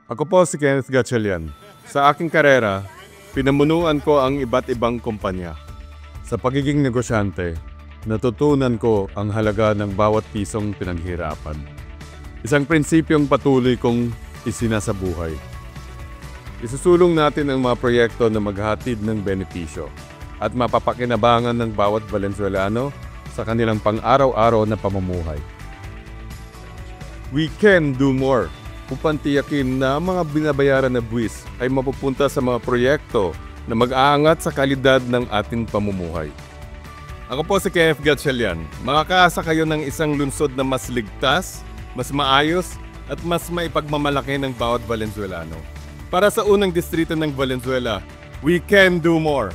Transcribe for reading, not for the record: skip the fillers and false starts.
Ako po si Kenneth Gatchalian. Sa aking karera, pinamunuan ko ang iba't ibang kumpanya. Sa pagiging negosyante, natutunan ko ang halaga ng bawat pisong pinaghirapan. Isang prinsipyong patuloy kong isinasabuhay. Isusulong natin ang mga proyekto na maghatid ng benepisyo at mapapakinabangan ng bawat Valenzuelano sa kanilang pang-araw-araw na pamumuhay. We can do more upang tiyakin na ang mga binabayaran na buwis ay mapupunta sa mga proyekto na mag-aangat sa kalidad ng ating pamumuhay. Ako po si Kenneth Gatchalian. Makakaasa kayo ng isang lungsod na mas ligtas, mas maayos at mas maipagmamalaki ng bawat Valenzuelano. Para sa unang distrito ng Valenzuela, we can do more.